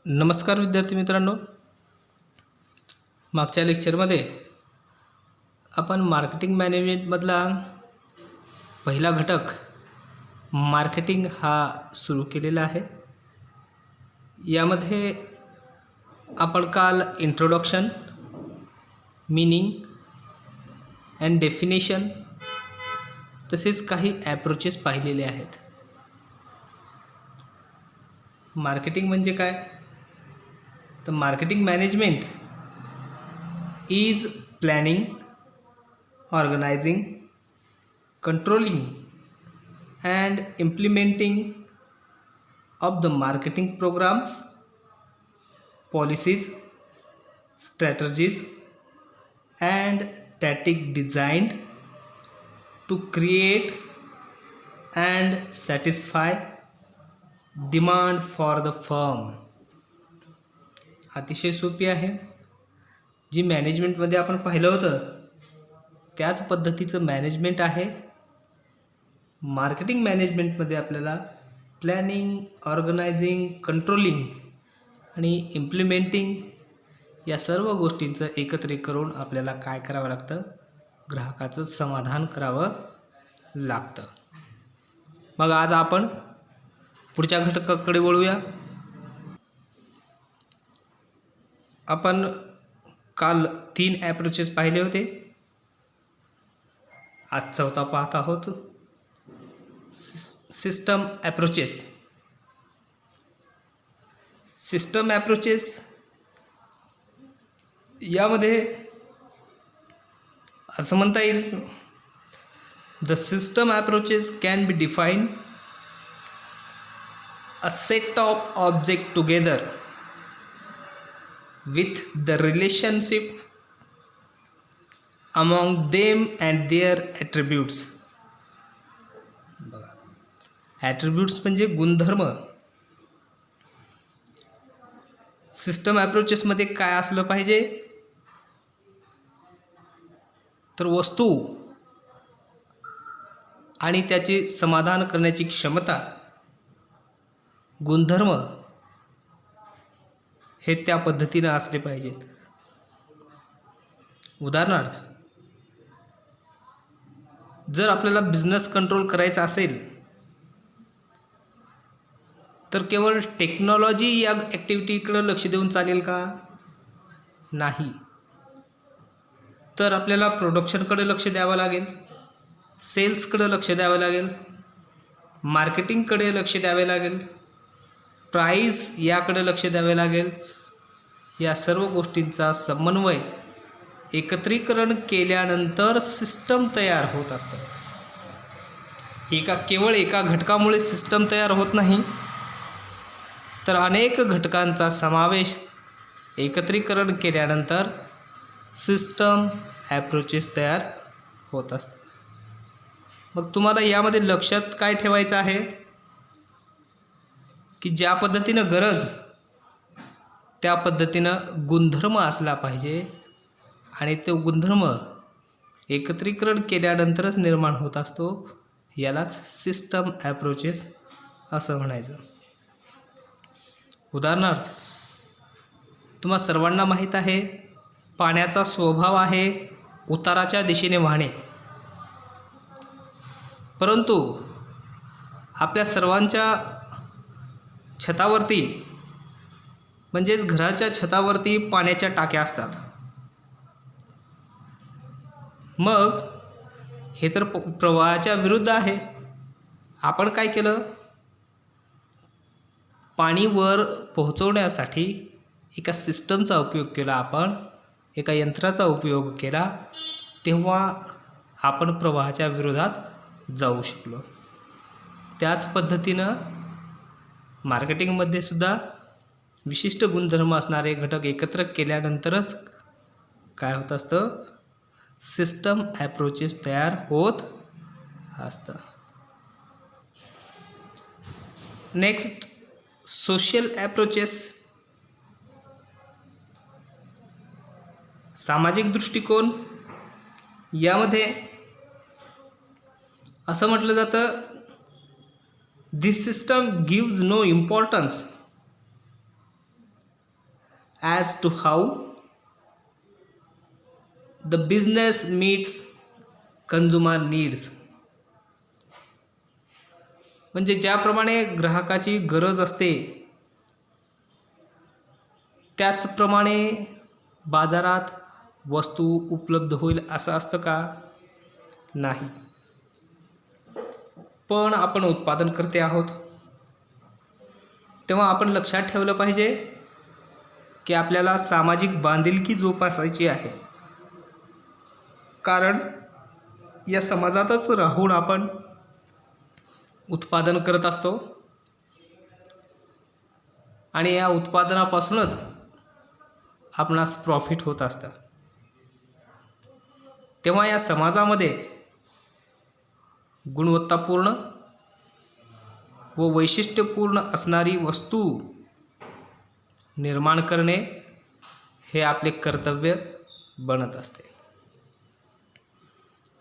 नमस्कार विद्यार्थी मित्रांनो, मागच्या लेक्चरमध्ये आपण मार्केटिंग मॅनेजमेंटमधला पहिला घटक मार्केटिंग हा सुरू केलेला आहे. यामध्ये आपण काल इंट्रोडक्शन, मीनिंग अँड डेफिनेशन तसेच काही ॲप्रोचेस पाहिलेले आहेत. मार्केटिंग म्हणजे काय? तर marketing management is planning, organising, controlling and implementing of the marketing programs, policies, strategies and tactics designed to create and satisfy demand for the firm. अतिशय सोपी आहे. जी मॅनेजमेंटमध्ये आपण पाहिलं होतं त्याच पद्धतीचं मॅनेजमेंट आहे. मार्केटिंग मॅनेजमेंटमध्ये आपल्याला प्लॅनिंग, ऑर्गनायझिंग, कंट्रोलिंग आणि इम्प्लिमेंटिंग या सर्व गोष्टींचं एकत्रित करून आपल्याला काय करावं लागतं? ग्राहकाचं समाधान करावं लागतं. मग आज आपण पुढच्या घटकाकडे वळूया. आपण काल 3 ॲप्रोचेस पाहिले होते. आज चौथा पाहत आहोत, सिस्टम ॲप्रोचेस. सिस्टम ॲप्रोचेस यामध्ये असं म्हणता येईल, the system approaches can be define a set of object together with the relationship among them and their attributes. बघा, ॲट्रिब्यूट्स म्हणजे गुणधर्म. सिस्टम ॲप्रोचेसमध्ये काय असलं पाहिजे? तर वस्तू आणि त्याचे समाधान करण्याची क्षमता, गुणधर्म हे त्या पद्धतीनं असले पाहिजेत. उदाहरणार्थ, जर आपल्याला बिझनेस कंट्रोल करायचा असेल तर केवळ टेक्नॉलॉजी या ॲक्टिव्हिटीकडे लक्ष देऊन चालेल का? नाही. तर आपल्याला प्रोडक्शनकडे लक्ष द्यावं लागेल, सेल्सकडे लक्ष द्यावं लागेल, मार्केटिंगकडे लक्ष द्यावे लागेल, प्राईस याकडे लक्ष द्यावे लागेल. या सर्व गोष्टींचा समन्वय एकत्रीकरण केल्यानंतर सिस्टम तयार होत असतं. केवळ एका घटकामुळे सिस्टम तयार होत नाही, तर अनेक घटकांचा समावेश एकत्रीकरण केल्यानंतर सिस्टम ॲप्रोचेस तयार होत असतं. मग तुम्हाला यामध्ये लक्षात काय ठेवायचं आहे की ज्या पद्धतीनं गरज त्या पद्धतीनं गुणधर्म असला पाहिजे आणि तो गुणधर्म एकत्रीकरण केल्यानंतरच निर्माण होत असतो. यालाच सिस्टम ॲप्रोचेस असं म्हणायचं. उदाहरणार्थ, तुम्हा सर्वांना माहीत आहे, पाण्याचा स्वभाव आहे उताराच्या दिशेने वाहणे. परंतु आपल्या सर्वांच्या छतावरती म्हणजेच घराच्या छतावरती पाण्याच्या टाक्या असतात. मग हे तर प्रवाहाच्या विरुद्ध आहे. आपण काय केलं? पाणी वर पोहोचवण्यासाठी एका सिस्टमचा उपयोग केला. आपण एका यंत्राचा उपयोग केला, तेव्हा आपण प्रवाहाच्या विरोधात जाऊ शकलो. त्याच पद्धतीनं मार्केटिंगमध्ये सुद्धा विशिष्ट गुणधर्म असणारे घटक एकत्र केल्यानंतरच काय होत असतं? सिस्टम ॲप्रोचेस तयार होत असतं. Next, social approaches. सामाजिक दृष्टिकोन यामध्ये असं म्हटलं जातं, this system gives no importance as to how the business meets consumer needs. म्हणजे ज्याप्रमाणे ग्राहकाची गरज असते त्याचप्रमाणे बाजारात वस्तू उपलब्ध होईल असं असतं का? नाही. पण आपण उत्पादन करते आहोत तेव्हा आपण लक्षात ठेवलं पाहिजे की आपल्याला सामाजिक बांधिलकी जोपासायची आहे. कारण या समाजातच राहून आपण उत्पादन करत असतो आणि या उत्पादनापासूनच आपणास प्रॉफिट होत असतं. तेव्हा या समाजामध्ये गुणवत्तापूर्ण व वैशिष्ट्यपूर्ण असणारी वस्तू निर्माण करणे हे आपले कर्तव्य बनत असते.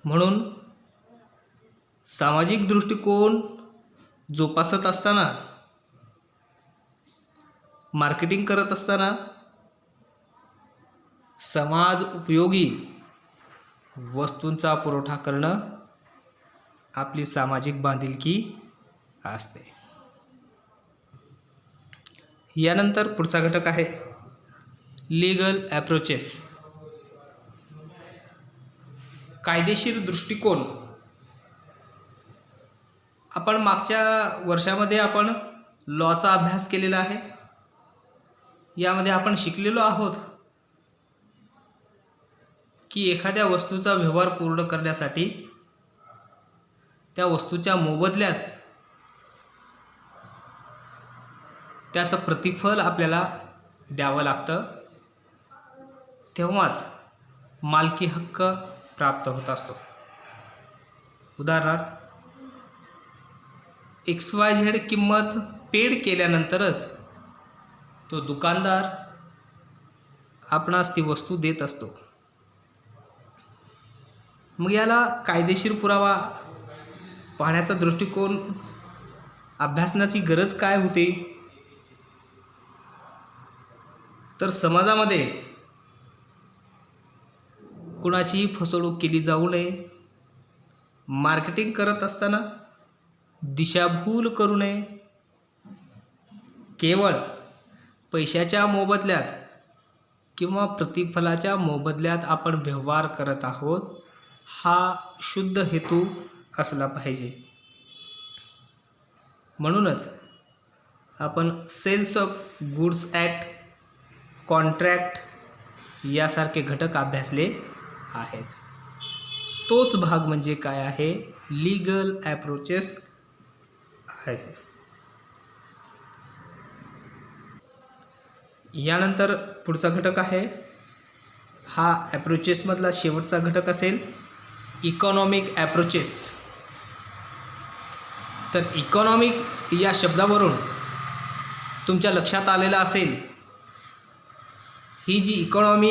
म्हणून सामाजिक दृष्टिकोन जोपासत असताना, मार्केटिंग करत असताना समाज उपयोगी वस्तूंचा पुरवठा करणं आपली सामाजिक बांधिलकी असते. यानंतर पुढचा घटक आहे लीगल ॲप्रोचेस. कायदेशीर दृष्टिकोन. आपण मागच्या वर्षामध्ये आपण लॉचा अभ्यास केलेला आहे. यामध्ये आपण शिकलेलो आहोत की एखाद्या वस्तूचा व्यवहार पूर्ण करण्यासाठी त्या वस्तूच्या मोबदल्यात त्याचं प्रतिफल आपल्याला द्यावं लागतं, तेव्हाच मालकी हक्क प्राप्त होत असतो. उदाहरणार्थ XYZ किंमत पेड केल्यानंतरच तो दुकानदार आपणास ती वस्तू देत असतो. मग याला कायदेशीर पुरावा पाहण्याचा दृष्टिकोन अभ्यासनाची गरज काय होती? तर समाजामध्ये कुणाचीही फसवणूक केली जाऊ नये, मार्केटिंग करत असताना दिशाभूल करू नये, केवळ पैशाच्या मोबदल्यात किंवा प्रतिफलाच्या मोबदल्यात आपण व्यवहार करत आहोत हा शुद्ध हेतू असला पाहिजे. म्हणूनच आपण sales of goods act, contract यासारखे घटक अभ्यासले आहेत. तोच भाग म्हणजे काय आहे? लीगल ॲप्रोचेस आहे. यानंतर पुढचा घटक आहे, हा ॲप्रोचेसमधला शेवटचा घटक असेल इकॉनॉमिक ॲप्रोचेस. तर इकॉनॉमिक या शब्दावरून तुमच्या लक्षात आलेलं असेल ही जी इकॉनॉमी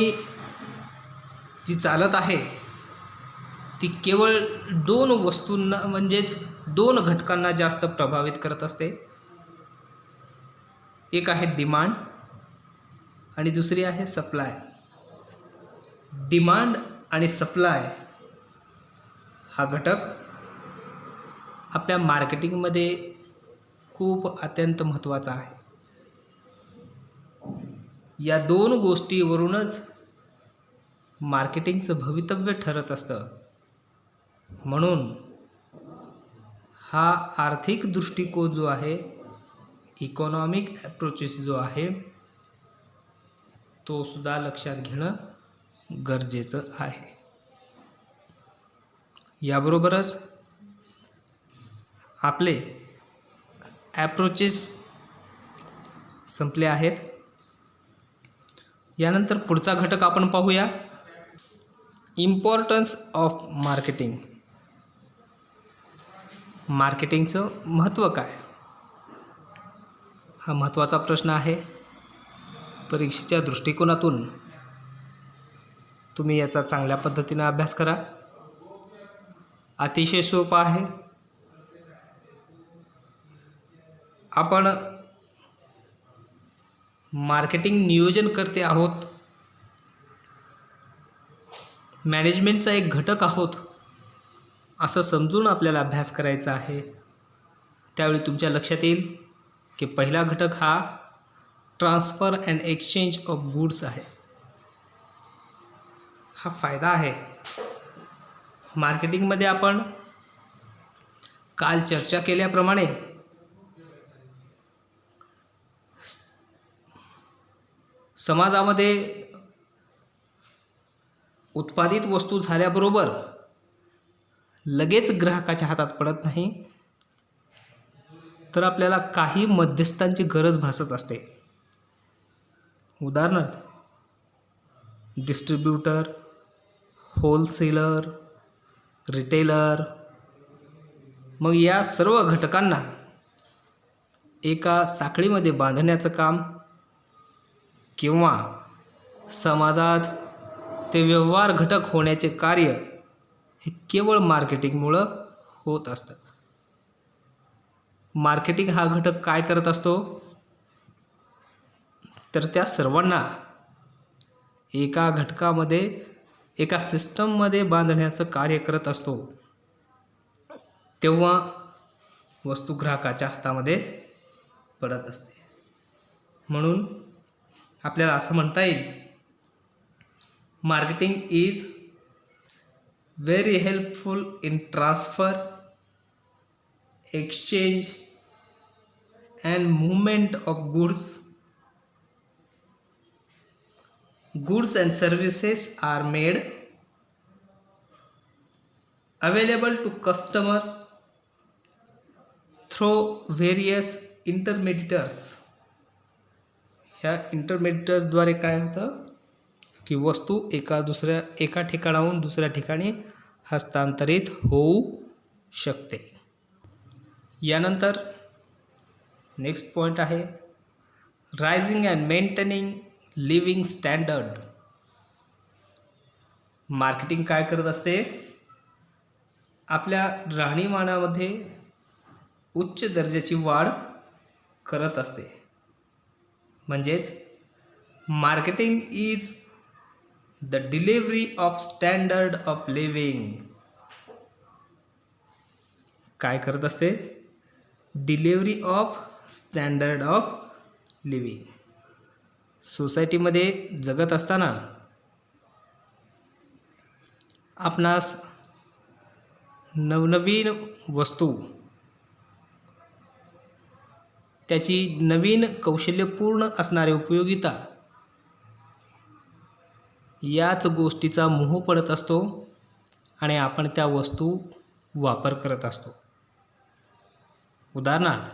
जी चालत आहे ती केवळ दोन वस्तूंना म्हणजेच दोन घटकांना जास्त प्रभावित करत असते. एक आहे डिमांड आणि दुसरी आहे सप्लाय. डिमांड आणि सप्लाय हा घटक आपल्या मार्केटिंगमध्ये खूप अत्यंत महत्त्वाचा आहे. या दोन गोष्टीवरूनच मार्केटिंगचं भवितव्य ठरत असतं. म्हणून हा आर्थिक दृष्टिकोन जो आहे, इकॉनॉमिक ॲप्रोचेस जो आहे, तो सुद्धा लक्षात घेणं गरजेचं आहे. याबरोबरच आपले ॲप्रोचेस संपले आहेत. यानंतर पुढचा घटक आपण पाहूया, इम्पॉर्टन्स ऑफ मार्केटिंग. मार्केटिंगचं महत्त्व काय? हा महत्त्वाचा प्रश्न आहे. परीक्षेच्या दृष्टिकोनातून तुम्ही याचा चांगल्या पद्धतीने अभ्यास करा. अतिशय सोपा आहे. आपण मार्केटिंग नियोजन करते आहोत, मॅनेजमेंटचा एक घटक आहोत असं समजून आपल्याला अभ्यास करायचा आहे, त्यावेळी तुमच्या लक्षात येईल की पहिला घटक हा transfer and exchange of goods आहे. हा फायदा आहे. मार्केटिंगमध्ये आपण काल चर्चा केल्याप्रमाणे समाजामध्ये उत्पादित वस्तू झाल्याबरोबर लगेच ग्राहकाच्या हातात पडत नाही, तर आपल्याला काही मध्यस्थांची गरज भासत असते. उदाहरणार्थ डिस्ट्रीब्युटर, होलसेलर, रिटेलर. मग या सर्व घटकांना एका साखळीमध्ये बांधण्याचं काम किंवा समाजात ते व्यवहार घटक होण्याचे कार्य हे केवळ मार्केटिंगमुळं होत असतं. मार्केटिंग हा घटक काय करत असतो, तर त्या सर्वांना एका घटकामध्ये, एका सिस्टममध्ये बांधण्याचं कार्य करत असतो. तेव्हा वस्तू ग्राहकाच्या हातामध्ये पडत असते. म्हणून आपल्याला असं म्हणता येईल, marketing is very helpful in transfer, exchange and movement of goods and services are made available to customer through various intermediaries. ह्या इंटरमेडिएटर्सद्वारे काय होतं की वस्तू एका ठिकाणाहून दुसऱ्या ठिकाणी हस्तांतरित होऊ शकते. यानंतर नेक्स्ट पॉईंट आहे rising and maintaining living standard. Marketing काय करत असते, आपल्या राहणीमानामध्ये उच्च दर्जाची वाढ करत असते. म्हणजेच marketing is the delivery of standard of living. काय करत असते, delivery of standard of living. सोसायटीमध्ये जगत असताना आपणास नवनवीन वस्तू, त्याची नवीन कौशल्यपूर्ण असणारी उपयोगिता याच गोष्टीचा मोह पडत असतो आणि आपण त्या वस्तू वापर करत असतो. उदाहरणार्थ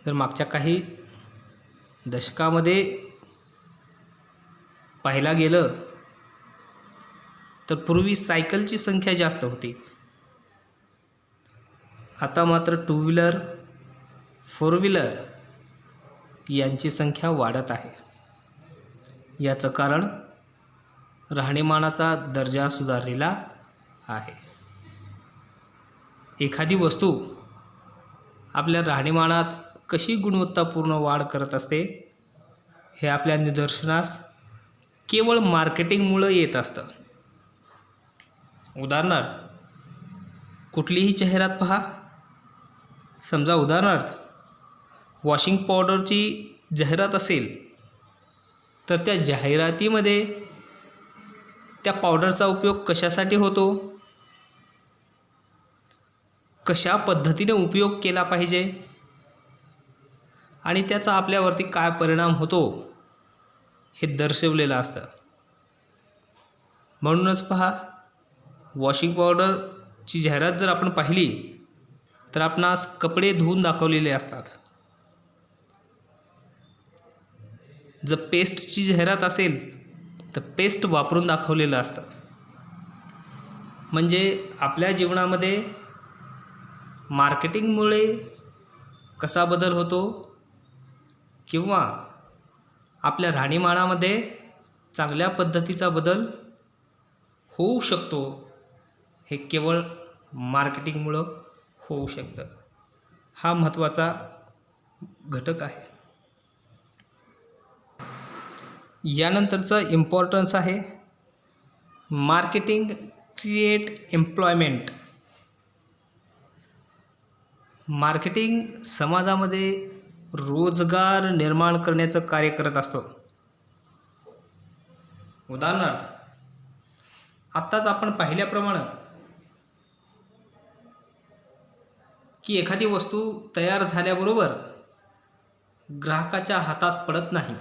जर मागच्या काही दशकामध्ये पाहायला गेलं तर पूर्वी सायकलची संख्या जास्त होती. आता मात्र टू व्हीलर, फोर व्हीलर यांची संख्या वाढत आहे. याचं कारण राहणीमानाचा दर्जा सुधारलेला आहे. एखादी वस्तू आपल्या राहणीमानात कशी गुणवत्तापूर्ण वाढ करत असते हे आपल्या निदर्शनास केवळ मार्केटिंगमुळं येत असतं. उदाहरणार्थ कुठलीही जाहिरात पहा. समजा उदाहरणार्थ वॉशिंग पावडरची जाहिरात असेल तर त्या जाहिरातीमध्ये त्या पावडरचा उपयोग कशासाठी होतो, कशा पद्धतीने उपयोग केला पाहिजे आणि त्याचा आपल्यावरती काय परिणाम होतो हे दर्शवलेलं असतं. म्हणूनच पहा, वॉशिंग पावडरची जाहिरात जर आपण पाहिली तर आपणास कपडे धुवून दाखवलेले असतात. जर पेस्टची जाहिरात असेल तर पेस्ट वापरून दाखवलेलं असतं. म्हणजे आपल्या जीवनामध्ये मार्केटिंगमुळे कसा बदल होतो किंवा आपल्या राहणीमानामध्ये चांगल्या पद्धतीचा बदल होऊ शकतो हे केवळ मार्केटिंगमुळं होऊ शकतं. हा महत्त्वाचा घटक आहे. यानंतरचं इम्पॉर्टन्स आहे मार्केटिंग क्रिएट एम्प्लॉयमेंट. मार्केटिंग समाजामध्ये रोजगार निर्माण करण्याचं कार्य करत असतो. उदाहरणार्थ आत्ताच आपण पाहिल्याप्रमाणे की एखादी वस्तू तयार झाल्याबरोबर ग्राहकाच्या हातात पडत नाही,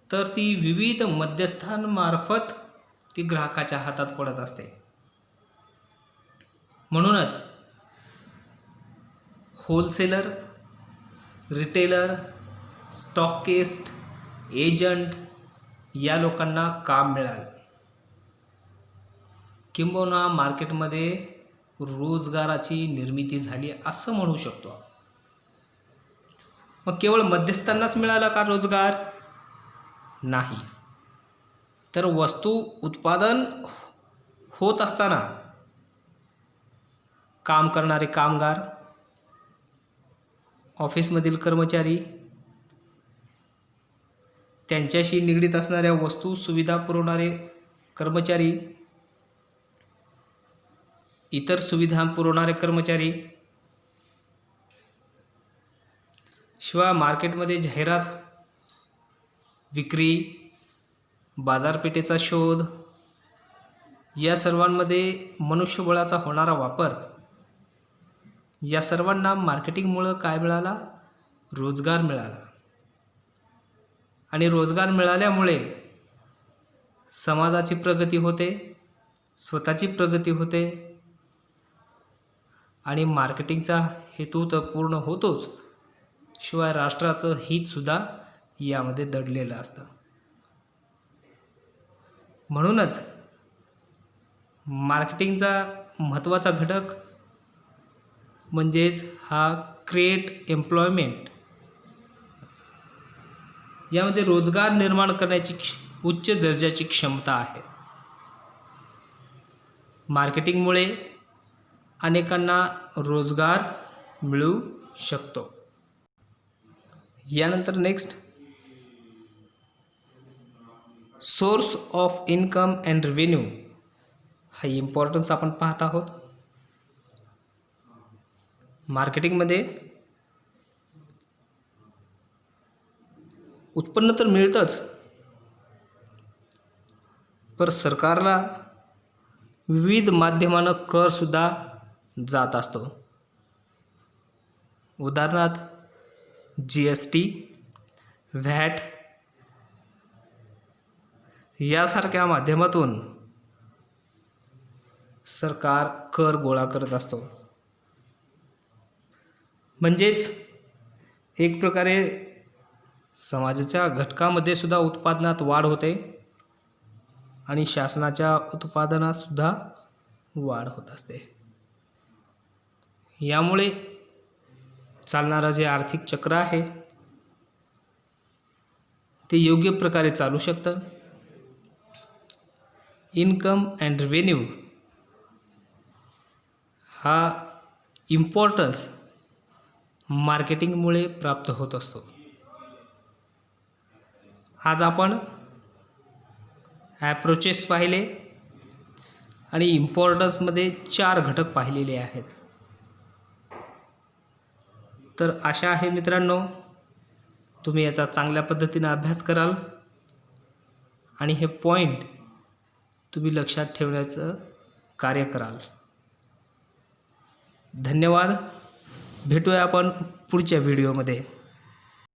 तर ती विविध मध्यस्थांमार्फत ती ग्राहकाच्या हातात पडत असते. म्हणूनच होलसेलर, रिटेलर, स्टॉकिस्ट, एजंट या लोकांना काम मिळालं, किंबहुना मार्केटमध्ये रोजगाराची निर्मिती झाली असं म्हणू शकतो. मग केवळ मध्यस्थांनाच मिळाला का रोजगार? नाही, तर वस्तू उत्पादन होत असताना काम करणारे कामगार, ऑफिसमधील कर्मचारी, त्यांच्याशी निगडीत असणाऱ्या वस्तू सुविधा पुरवणारे कर्मचारी, इतर सुविधा पुरवणारे कर्मचारी, शिवाय मार्केटमध्ये जाहिरात, विक्री, बाजारपेठेचा शोध या सर्वांमध्ये मनुष्यबळाचा होणारा वापर, या सर्वांना मार्केटिंगमुळं काय मिळाला? रोजगार मिळाला. आणि रोजगार मिळाल्यामुळे समाजाची प्रगती होते, स्वतःची प्रगती होते आणि मार्केटिंगचा हेतू तर पूर्ण होतोच, शिवाय राष्ट्राचं हितसुद्धा यामध्ये दडलेलं असतं. म्हणूनच मार्केटिंगचा महत्त्वाचा घटक म्हणजेच हा क्रिएट एम्प्लॉयमेंट. यामध्ये रोजगार निर्माण करण्याची उच्च दर्जाची क्षमता आहे. मार्केटिंगमुळे अनेकांना रोजगार मिळू शकतो. यानंतर next source of income and revenue हा इम्पॉर्टन्स आपण पाहत आहोत. मार्केटिंगमध्ये उत्पन्न तर मिळतंच, पर सरकारला विविध माध्यमानं करसुद्धा जात असतो. उदाहरणार्थ GST, व्हॅट यासारख्या माध्यमातून सरकार कर गोळा करत असतो. म्हणजेच एक प्रकारे समाजाच्या घटकामध्ये सुद्धा उत्पादनात वाढ होते आणि शासनाच्या उत्पादनात सुद्धा वाढ होत असते. यामुळे चालणारं जे आर्थिक चक्र आहे ते योग्य प्रकारे चालू शकतं. इन्कम अँड रेव्हेन्यू हा इम्पॉर्टन्स मार्केटिंगमुळे प्राप्त होत असतो. आज आपण ॲप्रोचेस पाहिले आणि इम्पॉर्टन्समध्ये 4 घटक पाहिलेले आहेत. तर आशा आहे मित्रांनो, तुम्ही याचा चांगल्या पद्धतीने अभ्यास कराल आणि हे पॉईंट तुम्ही लक्षात ठेवण्याचं कार्य कराल. धन्यवाद. भेटूया आपण पुढच्या व्हिडिओमध्ये.